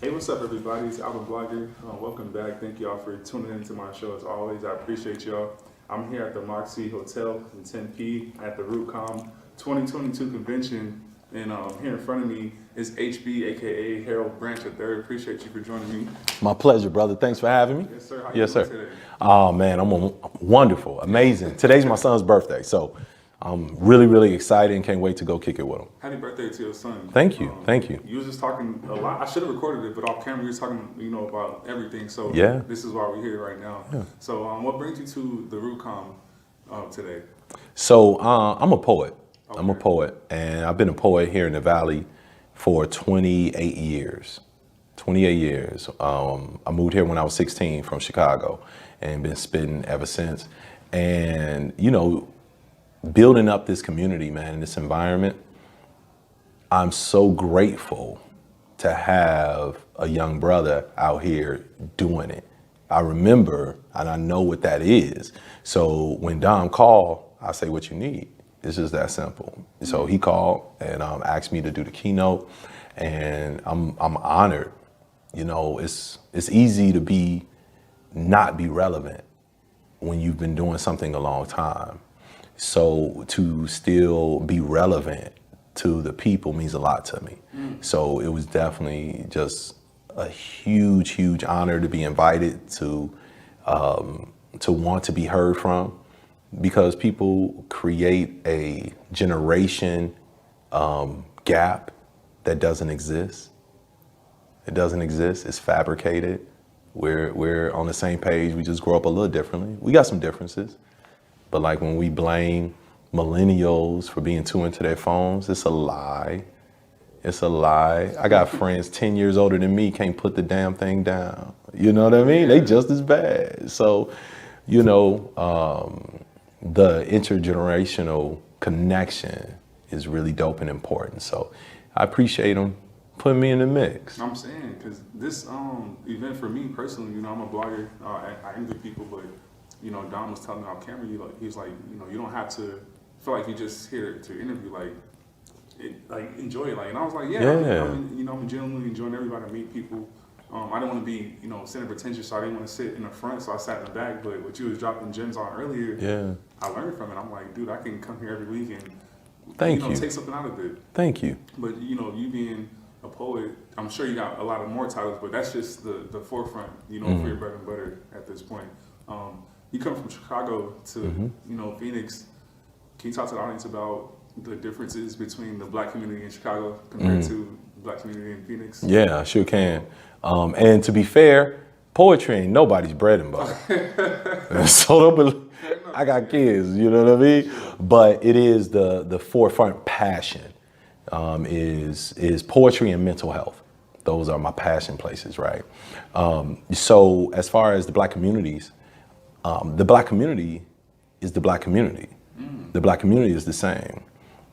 Hey, what's up, everybody? It's AlTheBlogger. Welcome back. Thank y'all for tuning into my show as always. I appreciate y'all. I'm here at the Moxie Hotel in Tempe at the RootCom 2022 convention, and here in front of me is HB, aka Harold Branch III. Appreciate you for joining me. My pleasure, brother. Thanks for having me. Yes, sir. How Yes, you doing sir. today? Oh man, I'm wonderful, amazing. Today's my son's birthday, so I'm really excited and can't wait to go kick it with him. Happy birthday to your son. Thank you, thank you. You was just talking a lot. I should have recorded it, but off camera, we were talking, about everything. So Yeah. this is why we're here right now. Yeah. So what brings you to the RootCom today? So I'm a poet. Okay. I'm a poet, and I've been a poet here in the Valley for 28 years. 28 years. I moved here when I was 16 from Chicago, and been spitting ever since. And building up this community, man, in this environment, I'm so grateful to have a young brother out here doing it. I remember, and I know what that is. So when Dom called, I say, what you need? It's just that simple. So he called and asked me to do the keynote, and I'm honored. It's easy to not be relevant when you've been doing something a long time. So to still be relevant to the people means a lot to me. So it was definitely just a huge honor to be invited to want to be heard from, because people create a generation gap that doesn't exist. It doesn't exist. It's fabricated. We're on the same page. We just grow up a little differently. We got some differences. But like when we blame millennials for being too into their phones, it's a lie. It's a lie. I got friends 10 years older than me, can't put the damn thing down. You know what I mean? They just as bad. So, the intergenerational connection is really dope and important. So I appreciate them putting me in the mix. I'm saying, because this event for me personally, I'm a blogger. I interview people, but Don was telling me off camera, he's like, you don't have to feel like you're just here to interview, enjoy it. And I was like, I'm genuinely enjoying everybody. I meet people. I didn't want to be, sitting pretentious, so I didn't want to sit in the front, so I sat in the back. But what you was dropping gems on earlier, I learned from it. I'm like, dude, I can come here every week and take something out of it. Thank you. But you being a poet, I'm sure you got a lot of more titles, but that's just the forefront, for your bread and butter at this point. You come from Chicago to, Phoenix. Can you talk to the audience about the differences between the Black community in Chicago compared to the Black community in Phoenix? Yeah, I sure can. And to be fair, poetry ain't nobody's bread and butter. So I got kids, you know what I mean? But it is the forefront passion. Is poetry and mental health. Those are my passion places, right? So as far as the Black communities, the Black community is the Black community. The Black community is the same.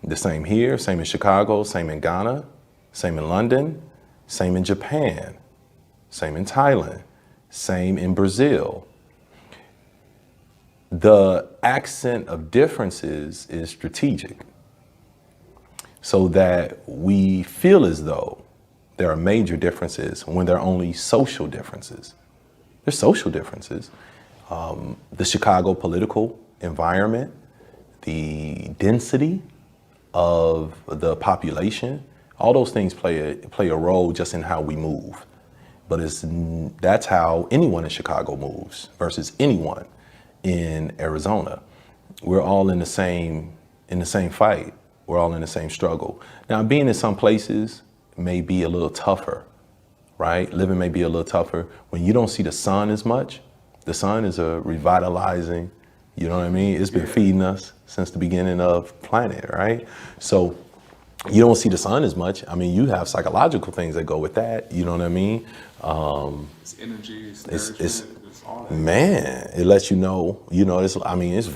The same here, same in Chicago, same in Ghana, same in London, same in Japan, same in Thailand, same in Brazil. The accent of differences is strategic, so that we feel as though there are major differences when there are only social differences. There's social differences. The Chicago political environment, the density of the population, all those things play a role just in how we move. But that's how anyone in Chicago moves versus anyone in Arizona. We're all in the same fight. We're all in the same struggle. Now, being in some places may be a little tougher, right? Living may be a little tougher when you don't see the sun as much. The sun is a revitalizing, you know what I mean? It's been feeding us since the beginning of planet, right? So you don't see the sun as much. I mean, you have psychological things that go with that, you know what I mean? It's energy, it's all that. Man, it lets you know, it's vitamin, it's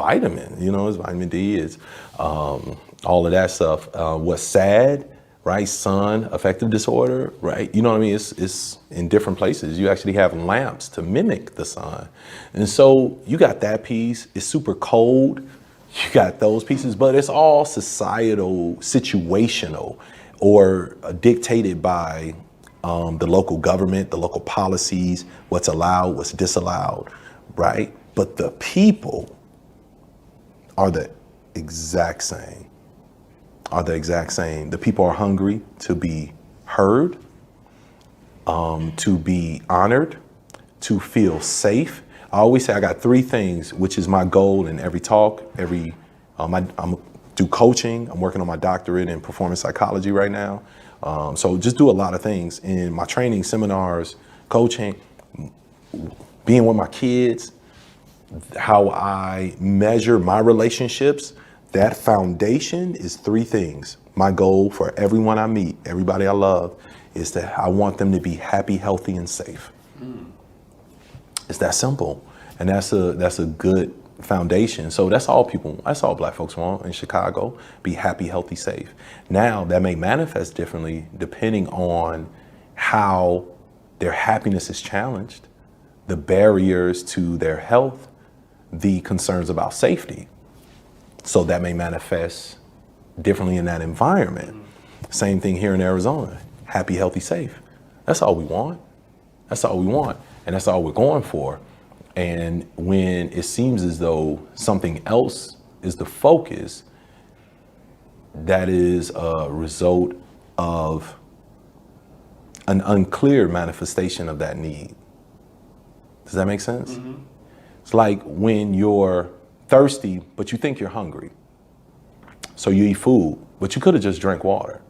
vitamin D, it's all of that stuff. What's sad, right? Sun, affective disorder, right? You know what I mean? It's in different places. You actually have lamps to mimic the sun. And so you got that piece. It's super cold. You got those pieces, but it's all societal, situational, or dictated by the local government, the local policies, what's allowed, what's disallowed, right? But the people are the exact same. The people are hungry to be heard, to be honored, to feel safe. I always say I got three things, which is my goal in every talk, I'm do coaching. I'm working on my doctorate in performance psychology right now. So just do a lot of things in my training, seminars, coaching, being with my kids, how I measure my relationships. That foundation is three things. My goal for everyone I meet, everybody I love, is that I want them to be happy, healthy, and safe. It's that simple. And that's a good foundation. So that's all Black folks want in Chicago, be happy, healthy, safe. Now that may manifest differently depending on how their happiness is challenged, the barriers to their health, the concerns about safety. So that may manifest differently in that environment. Same thing here in Arizona, happy, healthy, safe. That's all we want. And that's all we're going for. And when it seems as though something else is the focus, that is a result of an unclear manifestation of that need. Does that make sense? Mm-hmm. It's like when you're thirsty, but you think you're hungry. So you eat food, but you could have just drank water.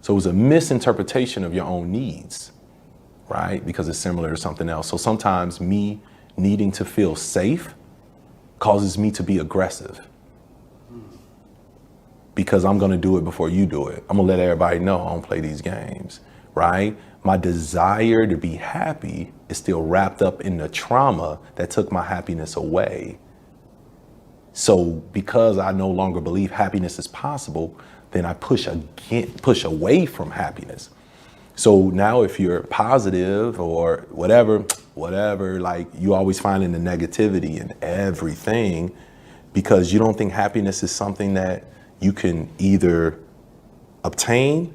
So it was a misinterpretation of your own needs, right? Because it's similar to something else. So sometimes me needing to feel safe causes me to be aggressive because I'm going to do it before you do it. I'm going to let everybody know I don't play these games, right? My desire to be happy is still wrapped up in the trauma that took my happiness away. So because I no longer believe happiness is possible, then I push away from happiness. So now if you're positive or whatever, like you always finding the negativity in everything because you don't think happiness is something that you can either obtain,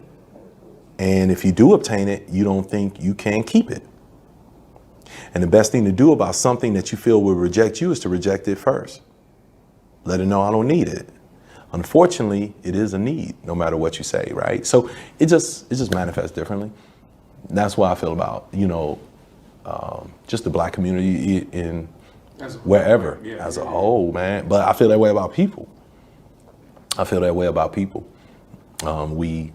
and if you do obtain it, you don't think you can keep it. And the best thing to do about something that you feel will reject you is to reject it first. Let it know I don't need it. Unfortunately, it is a need, no matter what you say, right? So it just manifests differently. And that's why I feel about, just the Black community in wherever, as a whole, man. But I feel that way about people. We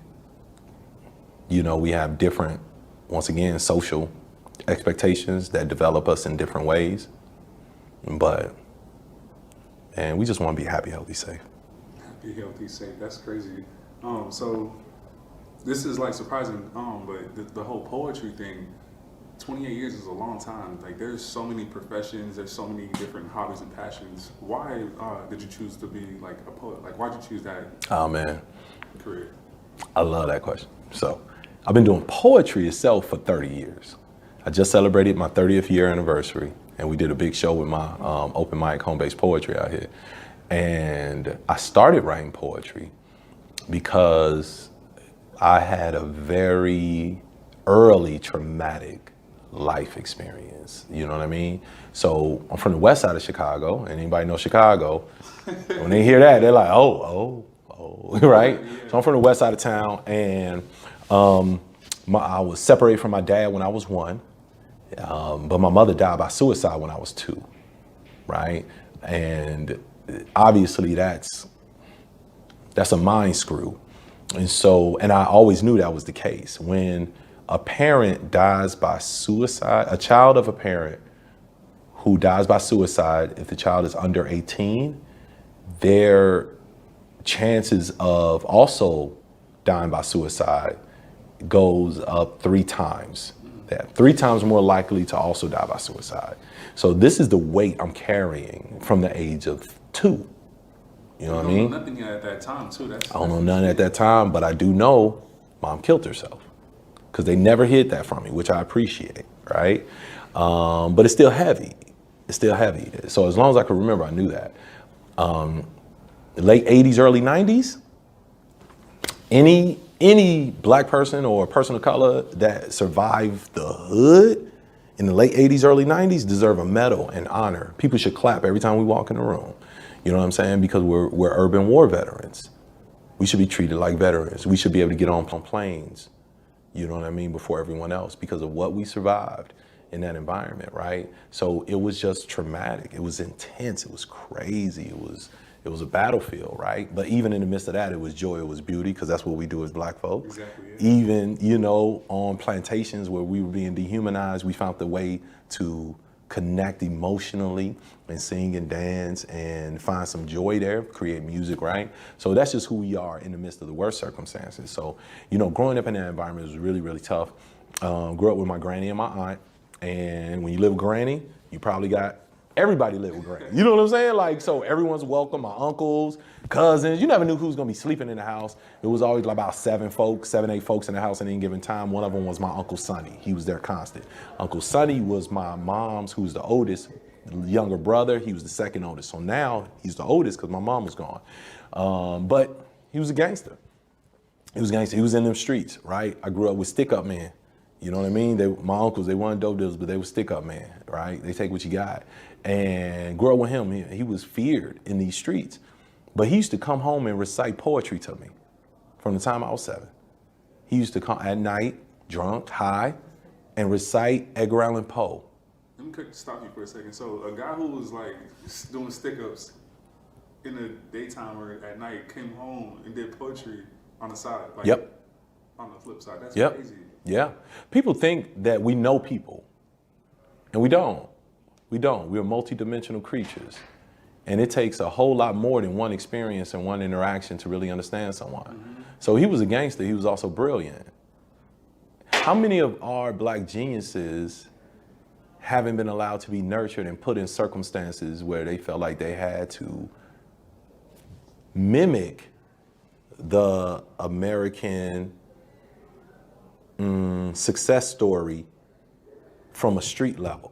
have different, once again, social expectations that develop us in different ways. But, and we just want to be happy, healthy, safe. Happy, healthy, safe. That's crazy. So this is like surprising, but the whole poetry thing, 28 years is a long time. Like there's so many professions, there's so many different hobbies and passions. Why did you choose to be like a poet? Like why'd you choose that? Oh man, career? I love that question. So I've been doing poetry itself for 30 years. I just celebrated my 30th year anniversary and we did a big show with my open mic home-based poetry out here. And I started writing poetry because I had a very early traumatic life experience. You know what I mean? So I'm from the west side of Chicago, and anybody know Chicago, when they hear that, they're like, oh, right? So I'm from the west side of town, and I was separated from my dad when I was 1, but my mother died by suicide when I was 2, right? And obviously that's a mind screw. And I always knew that was the case. When a parent dies by suicide, a child of a parent who dies by suicide, if the child is under 18, their chances of also dying by suicide goes up 3 times. They're 3 times more likely to also die by suicide. So this is the weight I'm carrying from the age of 2. You know what I mean? You don't know nothing at that time, too. I don't know nothing at that time, but I do know mom killed herself because they never hid that from me, which I appreciate, right? But it's still heavy. So as long as I can remember, I knew that. The late 80s, early 90s, any any black person or person of color that survived the hood in the late 80s, early 90s deserve a medal and honor. People should clap every time we walk in the room. You know what I'm saying? Because we're urban war veterans. We should be treated like veterans. We should be able to get on planes, you know what I mean, before everyone else because of what we survived in that environment, right? So it was just traumatic. It was intense. It was crazy. It was a battlefield, right? But even in the midst of that, it was joy, it was beauty, because that's what we do as black folks. Exactly, yeah. Even, you know, on plantations where we were being dehumanized, we found the way to connect emotionally and sing and dance and find some joy there, create music, right? So that's just who we are in the midst of the worst circumstances. So, you know, growing up in that environment was really, really tough. Grew up with my granny and my aunt. And when you live with granny, you probably got everybody live with granny. You know what I'm saying? Like, so everyone's welcome, my uncles, cousins. You never knew who was gonna be sleeping in the house. It was always like about 7, 8 folks in the house at any given time. One of them was my Uncle Sonny. He was there constant. Uncle Sonny was my mom's, who's the oldest, younger brother. He was the second oldest. So now he's the oldest because my mom was gone. But he was a gangster. He was a gangster. He was in them streets, right? I grew up with stick-up men. You know what I mean? My uncles, they weren't dope dealers, but they were stick-up men, right? They take what you got. And grew up with him. He was feared in these streets. But he used to come home and recite poetry to me from the time I was 7. He used to come at night, drunk, high, and recite Edgar Allan Poe. Let me stop you for a second. So a guy who was like doing stick-ups in the daytime or at night came home and did poetry on the side. Like, Yep. On the flip side. That's Yep. crazy. Yeah. People think that we know people, and we don't. We don't. We're multidimensional creatures. And it takes a whole lot more than one experience and one interaction to really understand someone. Mm-hmm. So he was a gangster. He was also brilliant. How many of our black geniuses haven't been allowed to be nurtured and put in circumstances where they felt like they had to mimic the American success story from a street level?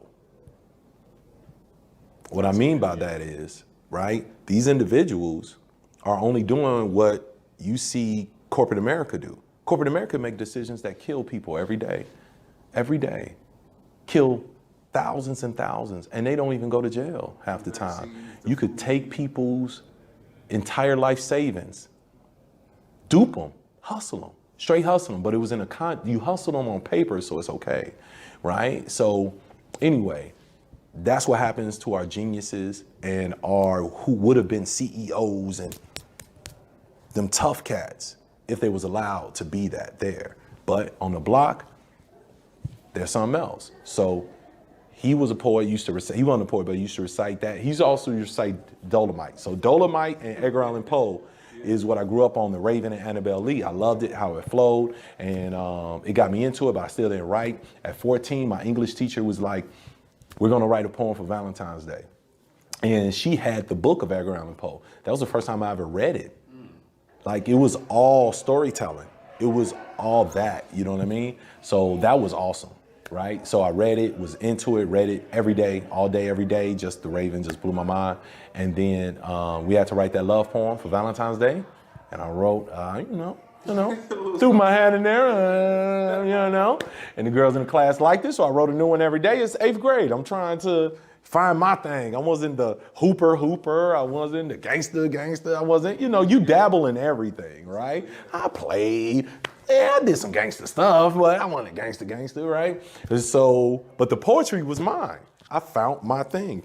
What I mean by that is, right, these individuals are only doing what you see corporate America do. Corporate America make decisions that kill people every day. Every day. Kill thousands and thousands, and they don't even go to jail half the time. You could take people's entire life savings, dupe them, hustle them, straight hustle them, but it was in you hustle them on paper, so it's okay, right? So anyway, that's what happens to our geniuses and who would have been CEOs and them tough cats if they was allowed to be that there. But on the block, there's something else. So he was a poet, he wasn't a poet, but he used to recite that. He's also used to recite Dolomite. So Dolomite and Edgar Allan Poe is what I grew up on, The Raven and Annabelle Lee. I loved it, how it flowed, and it got me into it, but I still didn't write. At 14, my English teacher was like, we're gonna write a poem for Valentine's Day. And she had the book of Edgar Allan Poe. That was the first time I ever read it. Like, it was all storytelling. It was all that, you know what I mean? So that was awesome, right? So I read it, was into it, read it every day, all day, every day. Just The Raven just blew my mind. And then we had to write that love poem for Valentine's Day. And I wrote, threw my hat in there, and the girls in the class liked it, so I wrote a new one every day. It's 8th grade. I'm trying to find my thing. I wasn't the hooper. I wasn't the gangster. I wasn't, you dabble in everything, right? I played. Yeah, I did some gangster stuff, but I wasn't a gangster, right? So, but the poetry was mine. I found my thing,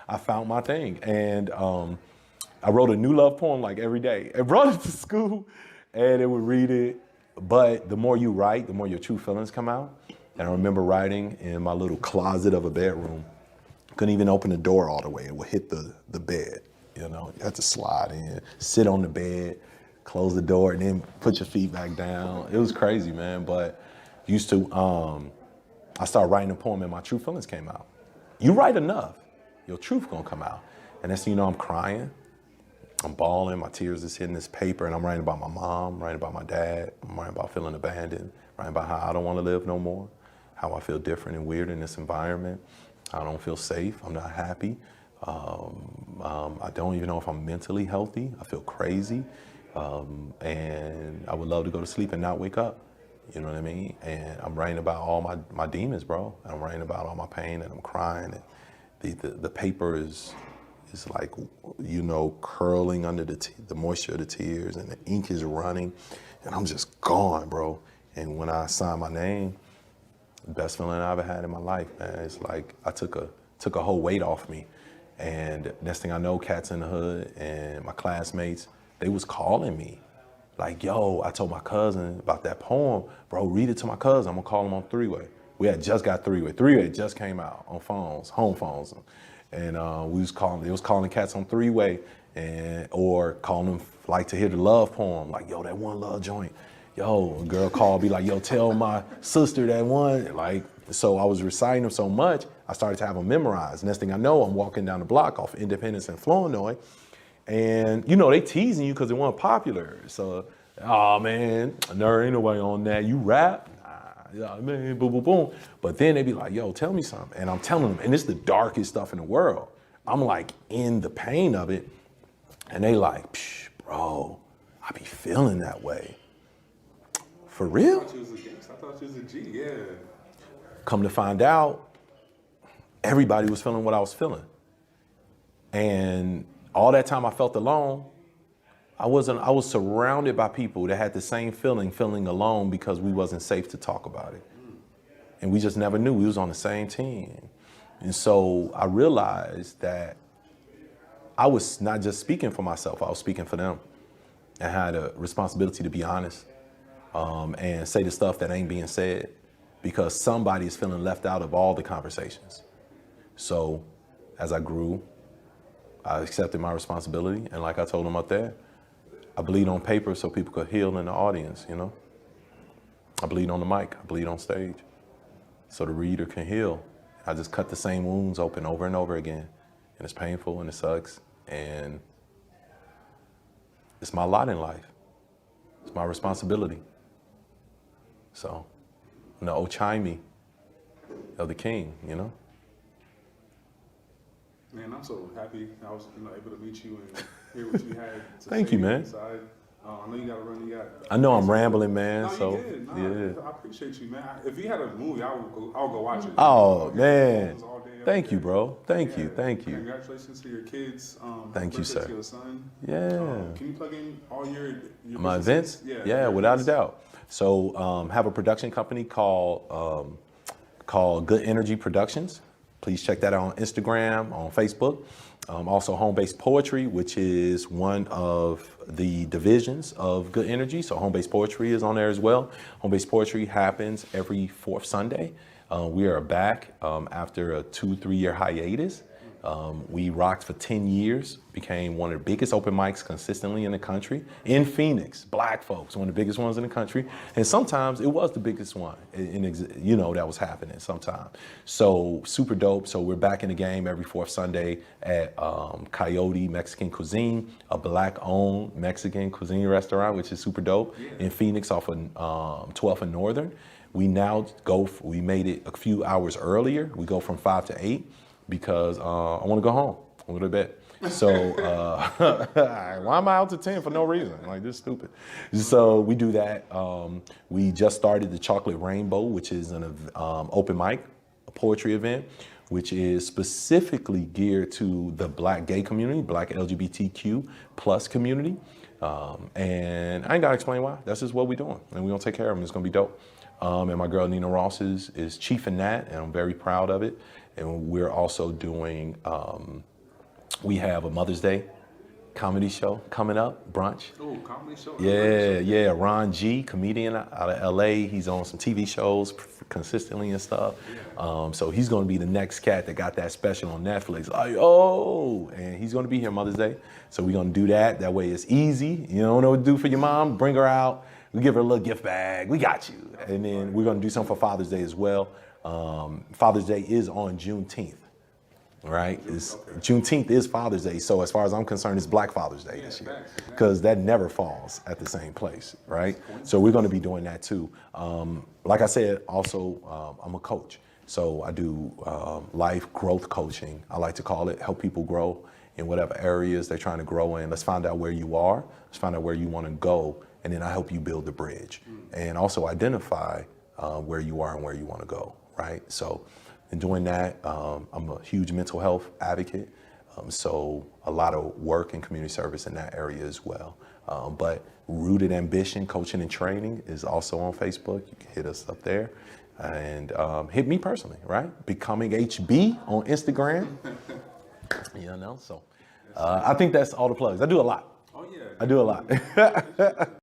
I found my thing. And I wrote a new love poem like every day. I brought it to school and it would read it. But the more you write, the more your true feelings come out. And I remember writing in my little closet of a bedroom. Couldn't even open the door all the way. It would hit the bed, You had to slide in, sit on the bed, close the door, and then put your feet back down. It was crazy, man. But used to, I started writing a poem and my true feelings came out. You write enough, your truth gonna come out. And next thing you know, I'm crying. I'm bawling, my tears is hitting this paper, and I'm writing about my mom, writing about my dad, I'm writing about feeling abandoned, writing about how I don't want to live no more, how I feel different and weird in this environment. I don't feel safe, I'm not happy. I don't even know if I'm mentally healthy. I feel crazy. And I would love to go to sleep and not wake up. You know what I mean? And I'm writing about all my demons, bro. I'm writing about all my pain, and I'm crying. And the paper is like, you know, curling under the moisture of the tears, and the ink is running, and I'm just gone, bro. And when I signed my name, the best feeling I ever had in my life, man. It's like I took a whole weight off me. And next thing I know, cats in the hood and my classmates, they was calling me. Like, yo, I told my cousin about that poem. Bro, read it to my cousin. I'm gonna call him on three-way. We had just got three-way. Three-way just came out on phones, home phones. And they was calling cats on three-way, or calling them like to hear the love poem. Like, yo, that one love joint. Yo, a girl called, be like, yo, tell my sister that one. Like, so I was reciting them so much, I started to have them memorized. Next thing I know, I'm walking down the block off Independence and Flournoy. And, you know, they teasing you because they weren't popular. So, oh, man, there ain't nobody on that. You rap? Nah, yeah, man, boom, boom, boom. But then they be like, yo, tell me something. And I'm telling them, and it's the darkest stuff in the world. I'm like in the pain of it. And they like, psh, bro, I be feeling that way. For real? I thought you was a gangster. I thought you was a G, yeah. Come to find out, everybody was feeling what I was feeling. And all that time I felt alone, I was surrounded by people that had the same feeling alone, because we wasn't safe to talk about it. And we just never knew. We was on the same team. And so I realized that I was not just speaking for myself, I was speaking for them. I had a responsibility to be honest, and say the stuff that ain't being said, because somebody is feeling left out of all the conversations. So as I grew, I accepted my responsibility, and like I told them up there, I bleed on paper so people could heal in the audience, you know? I bleed on the mic, I bleed on stage, so the reader can heal. I just cut the same wounds open over and over again, and it's painful and it sucks, and it's my lot in life. It's my responsibility. So, the Ochime of the king, you know? Man, I'm so happy I was able to meet you and hear what you had to Thank say you, man. inside. I know you got to run. I know I'm rambling, man. No, So you good. No, yeah. I appreciate you, man. If you had a movie, I'll go watch it. Oh man, All day, every thank day. you, bro. Thank you. Congratulations to your kids. Thank you, birthday sir. To your son. Yeah. Can you plug in all your My businesses? events? Yeah, without a doubt. So have a production company called Good Energy Productions. Please check that out on Instagram, on Facebook. Also Home-Based Poetry, which is one of the divisions of Good Energy. So Home-Based Poetry is on there as well. Home-Based Poetry happens every fourth Sunday. We are back after a 2-3 year hiatus. We rocked for 10 years, became one of the biggest open mics consistently in the country. In Phoenix, black folks, one of the biggest ones in the country. And sometimes it was the biggest one, that was happening sometimes. So super dope. So we're back in the game every fourth Sunday at Coyote Mexican Cuisine, a black-owned Mexican cuisine restaurant, which is super dope, in Phoenix off of 12th and Northern. We now we made it a few hours earlier. We go from 5 to 8. Because I want to go home. I want to go to bed. So why am I out to 10 for no reason? Like, this is stupid. So we do that. We just started the Chocolate Rainbow, which is an open mic, a poetry event, which is specifically geared to the black gay community, black LGBTQ plus community. And I ain't got to explain why. That's just what we're doing. And we're going to take care of them. It's going to be dope. And my girl Nina Ross is chief in that, and I'm very proud of it. And we're also doing, we have a Mother's Day comedy show coming up, brunch. Oh, comedy show? Yeah. Ron G, comedian out of LA. He's on some TV shows consistently and stuff. So he's going to be the next cat that got that special on Netflix. Like, oh, and he's going to be here Mother's Day. So we're going to do that. That way it's easy. You don't know what to do for your mom, bring her out. We give her a little gift bag. We got you. And then we're going to do something for Father's Day as well. Father's Day is on Juneteenth, right? Juneteenth is Father's Day. So as far as I'm concerned, it's Black Father's Day this year, because that never falls at the same place, right? So we're going to be doing that too. Like I said, also, I'm a coach. So I do life growth coaching, I like to call it, help people grow in whatever areas they're trying to grow in. Let's find out where you are. Let's find out where you want to go. And then I help you build the bridge and also identify where you are and where you want to go, right? So in doing that, I'm a huge mental health advocate. So a lot of work and community service in that area as well. But Rooted Ambition Coaching and Training is also on Facebook. You can hit us up there. And hit me personally, right? Becoming HB on Instagram. So I think that's all the plugs. I do a lot. Oh yeah. I do a lot.